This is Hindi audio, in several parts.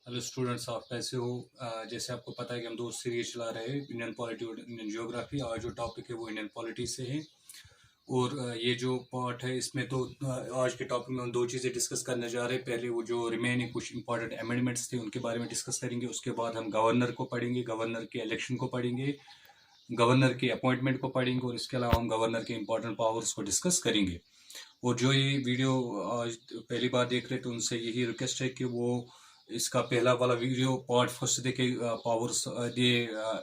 हेलो स्टूडेंट्स, आप कैसे हो? जैसे आपको पता है कि हम दो सीरीज चला रहे हैं, इंडियन पॉलिटी और इंडियन ज्योग्राफी। आज जो टॉपिक है वो इंडियन पॉलिटी से है। और ये जो पार्ट है इसमें तो आज के टॉपिक में हम दो चीज़ें डिस्कस करने जा रहे हैं। पहले वो जो रिमेनिंग कुछ इंपॉर्टेंट अमेंडमेंट्स थे उनके बारे में डिस्कस करेंगे। उसके बाद हम गवर्नर को पढ़ेंगे, गवर्नर के इलेक्शन को पढ़ेंगे, गवर्नर के अपॉइंटमेंट को पढ़ेंगे और इसके अलावा हम गवर्नर के इंपॉर्टेंट पावर्स को डिस्कस करेंगे। और जो ये वीडियो आज पहली बार देख रहे हैं तो उनसे यही रिक्वेस्ट है कि वो इसका पहला वाला वीडियो पार्ट फर्स्ट देखे, पावर्स ये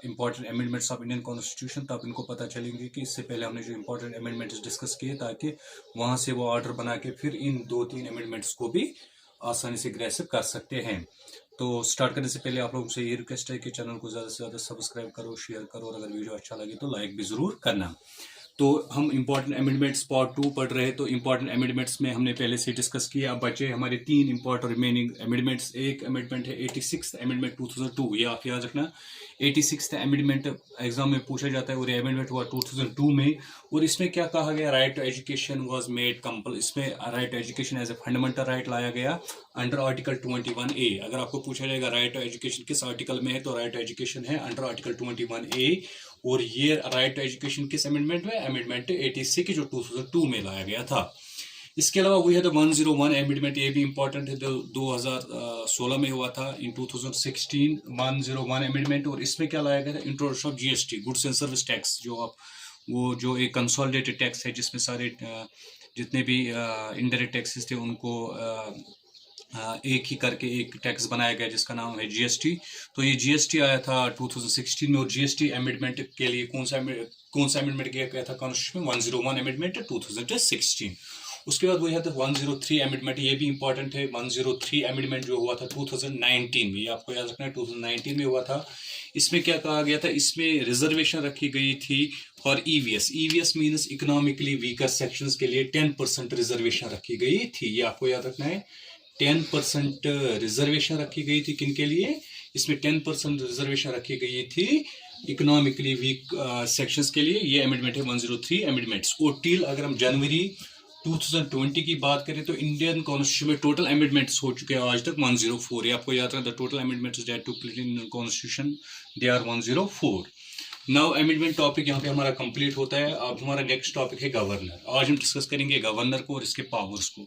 important amendments of Indian constitution, तब इनको पता चलेंगे कि इससे पहले हमने जो इंपॉर्टेंट अमेंडमेंट्स डिस्कस किए, ताकि वहां से वो ऑर्डर बना के फिर इन दो तीन अमेंडमेंट्स को भी आसानी से ग्रेसप कर सकते हैं। तो स्टार्ट करने से पहले आप लोगों से ये रिक्वेस्ट है कि चैनल को ज़्यादा से ज़्यादा सब्सक्राइब करो, शेयर करो और अगर वीडियो अच्छा लगे तो लाइक भी ज़रूर करना। तो हम इंपॉर्टेंट अमेंडमेंट्स पार्ट 2 पढ़ रहे हैं। तो इंपॉर्टेंट अमेंडमेंट्स में हमने पहले से डिस्कस किया। अब बचे हमारे तीन इंपॉर्टेंट रिमेनिंग अमेंडमेंट्स। एक अमेंडमेंट है 86 अमेंडमेंट 2002, ये आप याद रखना। 86 अमेंडमेंट एग्जाम में पूछा जाता है और ये अमेंडमेंट हुआ 2002 में। और इसमें क्या कहा गया? Right to education was made compel. इसमें right to education as a fundamental right लाया गया अंडर आर्टिकल 21A। अगर आपको पूछा जाएगा राइट टू एजुकेशन किस आर्टिकल में है, तो राइट टू एजुकेशन है अंडर आर्टिकल 21A। और ये राइट टू एजुकेशन किस अमेंडमेंट में? अमेंडमेंट 86 जो 2002 में लाया गया था। इसके अलावा वी हैव द 101 अमेंडमेंट, ये भी इंपॉर्टेंट है, 2016 में हुआ था। इन 2016 101 अमेंडमेंट। और इसमें क्या लाया गया था? Introduction of GST, goods and service tax, जो आप वो जो एक कंसोलिडेटेड टैक्स है जिसमें सारे जितने भी इनडायरेक्ट टैक्सेस थे उनको एक ही करके एक टैक्स बनाया गया जिसका नाम है जीएसटी। तो ये जीएसटी आया था 2016 में। और जीएसटी अमेंडमेंट के लिए कौन सा अमेंडमेंट किया गया था कॉन्स्टिट्यूशन में? 101 अमेंडमेंट 2016। उसके बाद वही है तो 103 अमेंडमेंट, ये भी इंपॉर्टेंट है। 103 अमेंडमेंट जो हुआ था 2019 में, ये आपको याद रखना है, 2019 में हुआ था। इसमें क्या कहा गया था? इसमें रिजर्वेशन रखी गई थी for EVS. EVS means economically weaker sections के लिए 10% रिजर्वेशन रखी गई थी, ये आपको याद रखना है। 10% रिजर्वेशन रखी गई थी किन के लिए? इसमें 10% रिजर्वेशन रखी गई थी इकोनॉमिकली वीक सेक्शंस के लिए। ये अमेंडमेंट है 103 अमेंडमेंट्स। और टिल अगर हम जनवरी 2020 की बात करें तो इंडियन कॉन्स्टिट्यूशन में टोटल अमेंडमेंट्स हो चुके हैं आज तक 104। ये आपको याद रखना, the total amendments that took place in Indian constitution they are 104। Now amendment topic यहाँ पे हमारा कंप्लीट होता है। अब हमारा नेक्स्ट टॉपिक है गवर्नर। आज हम डिस्कस करेंगे गवर्नर को और इसके पावर्स को।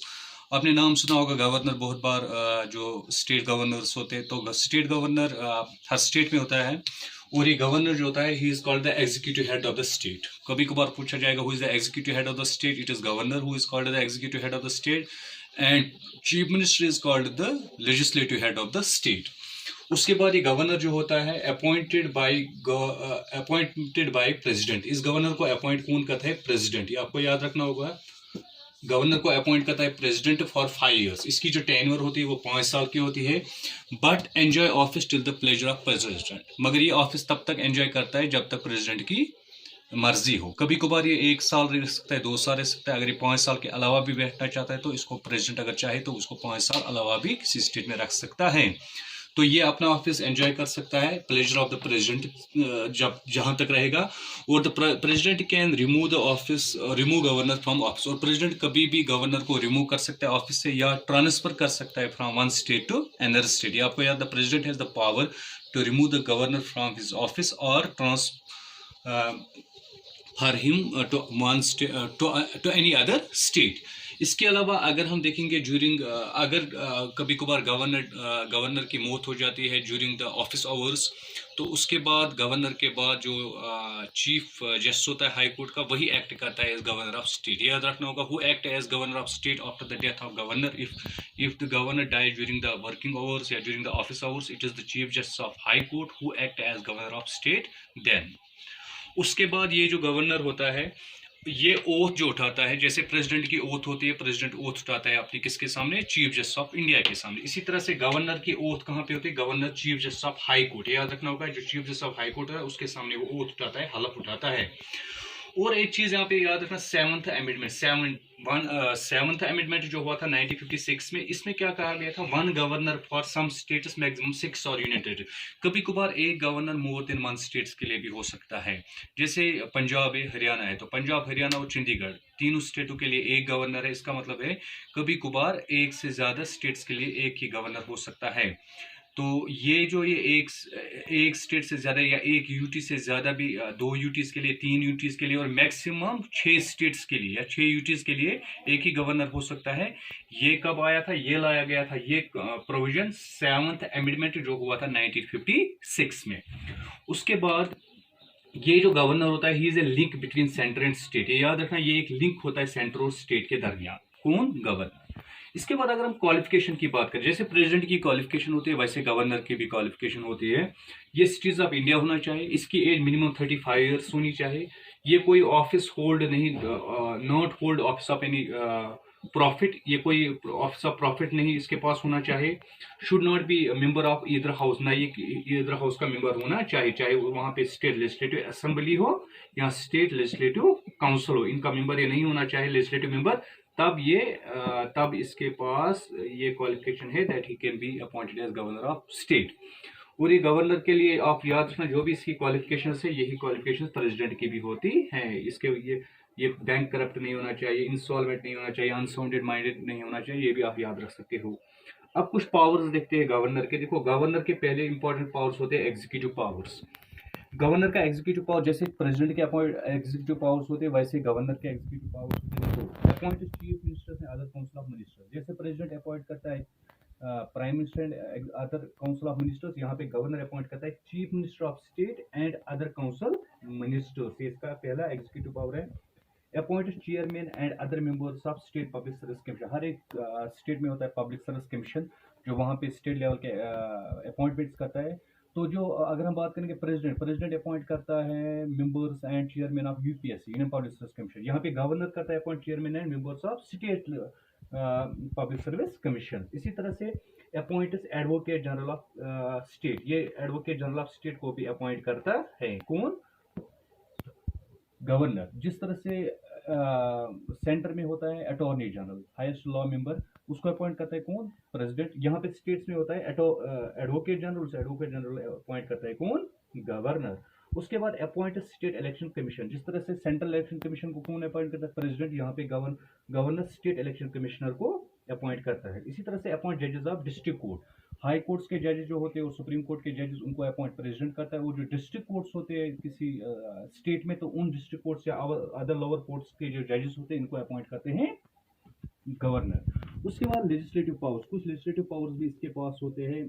आपने नाम सुना होगा गवर्नर, बहुत बार जो स्टेट गवर्नर्स होते हैं, तो स्टेट गवर्नर हर स्टेट में होता है। और ये गवर्नर जो होता है, he is called the executive head of the state. कभी कभार पूछा जाएगा who is the executive head of the state, it is governor who is called the executive head of the state. And chief minister is called the legislative head of the state. उसके बाद ये गवर्नर जो होता है अपॉइंटेड बाय प्रेसिडेंट। इस गवर्नर को अपॉइंट कौन करता है? प्रेसिडेंट। ये आपको याद रखना होगा, गवर्नर को अपॉइंट करता है प्रेसिडेंट फॉर 5 इयर्स। इसकी जो टेन्योर होती है वो 5 साल की होती है। But enjoy office till the pleasure of president. मगर ये ऑफिस तब तक एंजॉय करता है जब तक प्रेसिडेंट की मर्जी हो। कभी कभार ये 1 साल रह सकता है, 2 साल रह सकता है। अगर ये 5 साल के अलावा भी बैठना चाहता है तो इसको प्रेसिडेंट अगर चाहे तो उसको 5 साल अलावा भी किसी स्टेट में रख सकता है। तो ये अपना ऑफिस एंजॉय कर सकता है, प्लेजर ऑफ द प्रेसिडेंट जब जहां तक रहेगा। और the president can remove the office, remove governor from office. और प्रेसिडेंट कभी भी गवर्नर को रिमूव कर सकता है ऑफिस से या ट्रांसफर कर सकता है from one state to another state. ये आपको याद, the president has the power to remove the governor from his office or for him to one to any other state. इसके अलावा अगर हम देखेंगे ज्यूरिंग, अगर कभी कभार गवर्नर की मौत हो जाती है ज्यूरिंग द ऑफिस आवर्स, तो उसके बाद गवर्नर के बाद जो चीफ जस्टिस होता है हाई कोर्ट का, वही एक्ट करता है एज गवर्नर ऑफ स्टेट। याद रखना होगा, who act as governor of state after the death of governor. If the governor dies during the working hours या during the office hours, it is the chief justice of high court who act as governor of state then. उसके बाद ये जो गवर्नर होता है ये ओथ जो उठाता है, जैसे प्रेसिडेंट की ओथ होती है, प्रेसिडेंट ओथ उठाता है अपनी किसके सामने? चीफ जस्टिस ऑफ इंडिया के सामने। इसी तरह से गवर्नर की ओथ कहाँ पे होती है? Governor chief justice of high court. याद रखना होगा, जो chief justice of high court है उसके सामने वो ओथ उठाता है, हलफ उठाता है। और एक चीज यहाँ पे याद रखना, 7th अमेंडमेंट, 7th अमेंडमेंट जो हुआ था 1956 में, इसमें क्या कहा गया था? 1 governor for some states, maximum 6 और यूनियन टेरिटरी। कभी कभार एक गवर्नर मोर देन 1 स्टेट्स के लिए भी हो सकता है। जैसे पंजाब है, हरियाणा है, तो पंजाब, हरियाणा और चंडीगढ़ तीनों स्टेटों के लिए एक गवर्नर है। इसका मतलब है कभी कभार एक से ज्यादा स्टेट्स के लिए एक ही गवर्नर हो सकता है। तो ये एक स्टेट से ज़्यादा या एक यूटी से ज़्यादा भी 2 यूटीज़ के लिए, 3 यूटीज़ के लिए और मैक्सिमम 6 स्टेट्स के लिए या 6 यूटीज़ के लिए एक ही गवर्नर हो सकता है। ये कब आया था? ये लाया गया था ये प्रोविजन 7th अमेंडमेंट जो हुआ था 1956 में। उसके बाद ये जो गवर्नर होता है, he is a link between centre and state. ये याद रखना, ये एक लिंक होता है सेंटर और स्टेट के दरमियान। कौन? गवर्नर। इसके बाद अगर हम क्वालिफिकेशन की बात करें, जैसे प्रेसिडेंट की क्वालिफिकेशन होती है वैसे गवर्नर की भी क्वालिफिकेशन होती है। ये सिटीजन ऑफ इंडिया होना चाहिए, इसकी एज मिनिमम 35 ईयर्स होनी चाहिए। ये कोई ऑफिस होल्ड नहीं, not hold office of any profit, ये कोई ऑफिस ऑफ प्रॉफिट नहीं इसके पास होना चाहिए। Should not be member of either house, ना ये ईदर हाउस का मेंबर होना चाहिए, चाहे वहां पे स्टेट लेजिस्लेटिव असेंबली हो या स्टेट लेजिस्लेटिव काउंसिल हो, इनका मेंबर ये नहीं होना चाहिए लेजिस्लेटिव मेंबर। तब इसके पास ये क्वालिफिकेशन है that he can be appointed as governor of state. और ये गवर्नर के लिए आप याद रखना, जो भी इसकी क्वालिफिकेशन है यही क्वालिफिकेशन प्रेसिडेंट की भी होती है। इसके ये बैंक करप्ट नहीं होना चाहिए, इंसॉल्वेंट नहीं होना चाहिए, अनसाउंडेड माइंडेड नहीं होना चाहिए, ये भी आप याद रख सकते हो। अब कुछ पावर्स देखते हैं गवर्नर के। देखो, गवर्नर के पहले इंपॉर्टेंट पावर्स होते हैं एग्जीक्यूटिव पावर्स। गवर्नर का एग्जीक्यूटिव पावर, जैसे प्रेसिडेंट के अपॉइंट एग्जीक्यूटिव पावर्स होते हैं वैसे गवर्नर के एग्जीक्यूटिव पावर्स होते हैं। तो appointed chief ministers and other council of ministers, जैसे प्रेसिडेंट अपॉइंट करता है prime minister and other council of ministers, यहाँ पे गवर्नर अपॉइंट करता है chief minister of state and other council ministers. इसका पहला एग्जीक्यूटिव पावर है। Appointed chairman and other members of state public service commission, हर एक स्टेट में होता है पब्लिक सर्विस कमीशन जो वहाँ पे स्टेट लेवल के अपॉइंटमेंट्स करता है। तो जो अगर हम बात करेंगे प्रेसिडेंट अपॉइंट करता है members and chairman of UPSC, union public service commission. यहाँ पे गवर्नर करता है appoint chairman and members of state public service commission. इसी तरह से appoint advocate general of state, ये एडवोकेट जनरल ऑफ स्टेट को भी अपॉइंट करता है। कौन? गवर्नर। जिस तरह से सेंटर में होता है attorney general, highest law member, उसको अपॉइंट करता है कौन? प्रेसिडेंट। यहाँ पे स्टेट्स में होता है एडवोकेट जनरल अपॉइंट करता है कौन? गवर्नर। उसके बाद अपॉइंटेड स्टेट इलेक्शन कमीशन, जिस तरह से सेंट्रल इलेक्शन कमीशन को कौन अपॉइंट करता है? प्रेसिडेंट। यहाँ पे गवर्नर स्टेट इलेक्शन कमिश्नर को अपॉइंट करता है। इसी तरह से अपॉइंट जजेस of district court, high courts के जजेस जो होते हैं और सुप्रीम कोर्ट के जजेस, उनको अपॉइंट प्रेसिडेंट करता है। वो जो डिस्ट्रिक्ट कोर्ट्स होते हैं किसी स्टेट में, तो उन डिस्ट्रिक्ट कोर्ट्स या अदर लोअर कोर्ट्स के जो जजेस होते हैं इनको अपॉइंट करते हैं गवर्नर। उसके बाद लेजिस्लेटिव पावर्स, कुछ लेजिस्लेटिव पावर्स भी इसके पास होते हैं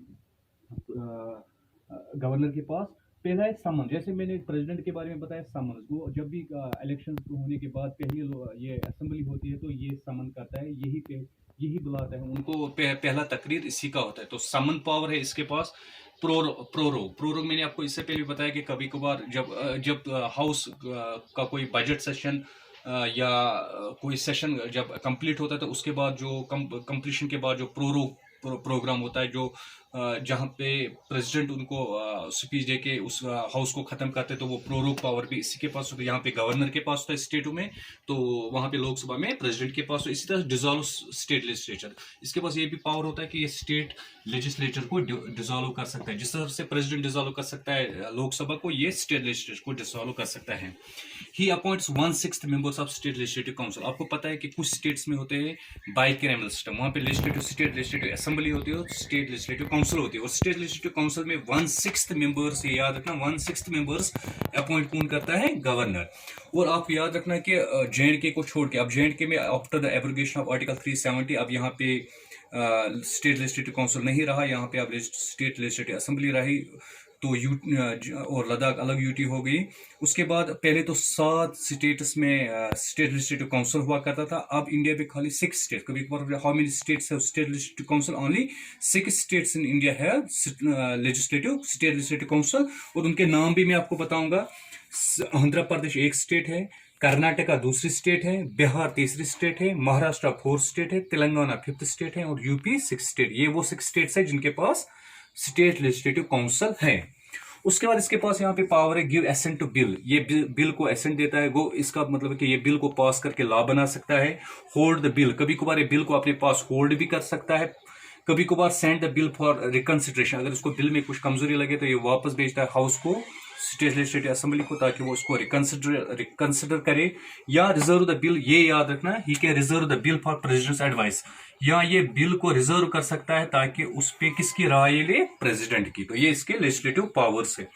गवर्नर के पास। पहला है समन, जैसे मैंने प्रेसिडेंट के बारे में बताया, समन वो जब भी इलेक्शन होने के बाद पहली ये असेंबली होती है तो ये समन करता है, यही बुलाता है उनको, पहला तकरीर इसी का होता है। तो समन पावर है इसके पास। प्रोरोग मैंने आपको इससे पहले बताया कि कभी कभार जब हाउस का कोई बजट सेशन या कोई सेशन जब कंप्लीट होता है तो उसके बाद जो कंप्लीशन के बाद जो प्रोग्राम होता है, जो जहाँ पे प्रेसिडेंट उनको स्पीच दे के उस हाउस को खत्म करते हैं, तो वो प्रोरोग पावर भी इसी के पास होता है। यहाँ पे गवर्नर के पास होता है स्टेटों में, तो वहाँ पे लोकसभा में प्रेसिडेंट के पास। इसी तरह डिसॉल्व स्टेट लेजिस्लेचर, इसके पास ये भी पावर होता है कि ये स्टेट लेजिस्लेचर को डिसॉल्व कर सकता है। जिस तरह से प्रेसिडेंट डिसॉल्व कर सकता है लोकसभा को, ये स्टेट लेजिस्लेचर को डिसॉल्व कर सकता है। He appoints 1/6 members of state legislative council. आपको पता है कि कुछ स्टेट्स में होते हैं बाइकैमरल सिस्टम, वहाँ पे लेजिस्लेटिव स्टेट लेजिस्लेटिव असेंबली होती है और स्टेट लेजिस्लेटिव काउंसिल होती है। और स्टेट लेजिस्लेटिव काउंसिल में 1/6 मेंबर्स, ये याद रखना, 1/6 मेंबर्स अपॉइंट कौन करता है? गवर्नर। और आप याद रखना कि JNK को छोड़ के, अब JNK में after the abrogation of article 370 अब यहाँ पे स्टेट लेजिस्लेटिव काउंसिल नहीं रहा, यहाँ पे अब स्टेट लेजिस्लेटिव असेंबली रही, तो और लद्दाख अलग यूटी हो गई। उसके बाद पहले तो 7 स्टेट्स में स्टेट लेजिस्लेटिव काउंसिल हुआ करता था, अब इंडिया में खाली 6 स्टेट। कभी how many states have state legislative council? Only 6 states in India have state legislative council. और उनके नाम भी मैं आपको बताऊंगा। आंध्र प्रदेश एक स्टेट है, कर्नाटका दूसरी स्टेट है, बिहार तीसरी स्टेट है, महाराष्ट्र 4th स्टेट है, तेलंगाना 5th स्टेट है और यूपी 6th स्टेट। ये वो 6 स्टेट्स है जिनके पास स्टेट लेजिस्लेटिव काउंसिल है। उसके बाद इसके पास यहाँ पे पावर है गिव एसेंट टू बिल, ये बिल को एसेंट देता है। वो इसका मतलब है कि ये बिल को पास करके लॉ बना सकता है। होल्ड द बिल, कभी कभार ये बिल को अपने पास होल्ड भी कर सकता है। कभी कभार send the bill for reconsideration, अगर उसको बिल में कुछ कमजोरी लगे तो ये वापस भेजता है हाउस को स्टेट लेजिस्लेटिव असेंबली को, ताकि वो उसको रिकंसिडर करे, या रिजर्व द बिल, ये याद रखना, he can reserve the bill for president's advice, या ये बिल को रिजर्व कर सकता है ताकि उस पे किसकी राय ले, प्रेसिडेंट की। तो ये इसके लेजिस्लेटिव पावर्स है।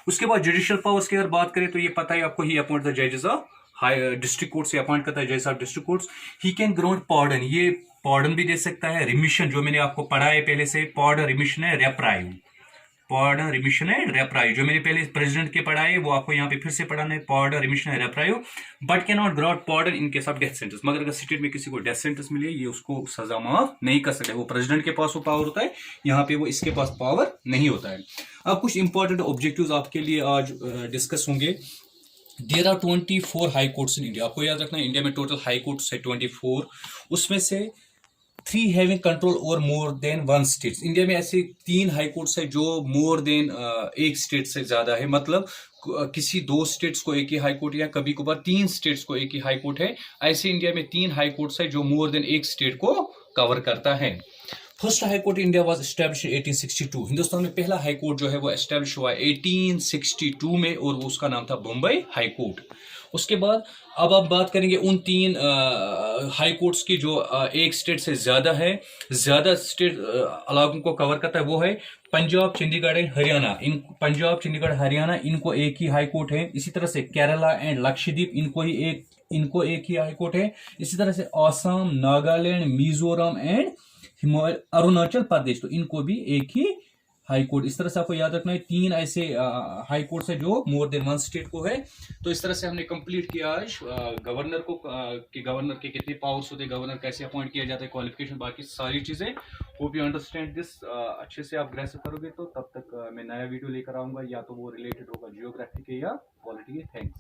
उसके बाद जुडिशियल पावर्स की अगर बात करें तो ये पता है आपको, ही अपॉइंट द जजेस ऑफ हाई डिस्ट्रिक्ट कोर्ट से अपॉइंट करता है जजेस of district courts. He can grant pardon, ये पार्डन भी दे सकता है, रिमिशन जो मैंने आपको पढ़ा है पहले से, पार्डन रिमिशन है, रेप्राइव, पार्डन रिमिशन है, रेप्राइव, जो मैंने पहले प्रेसिडेंट के पढ़ा है वो आपको यहाँ पे फिर से पढ़ाना है, पार्डन रिमिशन है, reprieve, but can not grant pardon in case of death sentence. मगर अगर स्टेट में किसी को डेथ सेंटेंस मिले, ये उसको सजा माफ नहीं कर सकते, वो प्रेसिडेंट के पास वो पावर होता है, यहाँ पे वो इसके पास पावर नहीं होता है। अब कुछ इंपॉर्टेंट ऑब्जेक्टिव्स आपके लिए आज डिस्कस होंगे। There are 24 high courts in India. आपको याद रखना है, इंडिया में टोटल हाई कोर्ट्स है 24, उसमें से 3 having control over more than 1 state. India में ऐसे 3 हाई कोर्ट्स है जो मोर देन एक स्टेट से ज्यादा है, मतलब किसी 2 स्टेट्स को एक ही हाई कोर्ट, या कभी कभार 3 स्टेट्स को एक ही हाई कोर्ट है। ऐसे इंडिया में 3 हाई कोर्ट्स है जो मोर देन एक स्टेट को कवर करता है। First high court India was establish in 1862। Hindustan में पहला हाई कोर्ट जो है वो एस्टैब्लिश हुआ 1862 में, और उसका नाम था बम्बई हाई कोर्ट। उसके बाद अब आप बात करेंगे उन 3 हाई कोर्ट्स की जो एक स्टेट से ज्यादा है, ज्यादा स्टेट इलाकों को कवर करता है, वो है पंजाब, चंडीगढ़ एंड हरियाणा। इन पंजाब, चंडीगढ़, हरियाणा, इनको एक ही हाई कोर्ट है। इसी तरह से केरला एंड लक्षद्वीप, इनको एक ही हाई कोर्ट है। इसी तरह से आसाम, नागालैंड, मिजोरम एंड अरुणाचल प्रदेश, तो इनको भी एक ही हाई कोर्ट। इस तरह से आपको याद रखना है 3 ऐसे हाई कोर्ट्स है जो मोर देन 1 स्टेट को है। तो इस तरह से हमने कंप्लीट किया आज गवर्नर को, कि गवर्नर के कितने पावर्स होते हैं, गवर्नर कैसे अपॉइंट किया जाता है, क्वालिफिकेशन, बाकी सारी चीजें। Hope you understand this. अच्छे से आप ग्रैस्प करोगे तो तब तक मैं नया वीडियो लेकर आऊंगा, या तो वो रिलेटेड होगा जियोग्राफी के या पॉलिटी के। थैंक्स।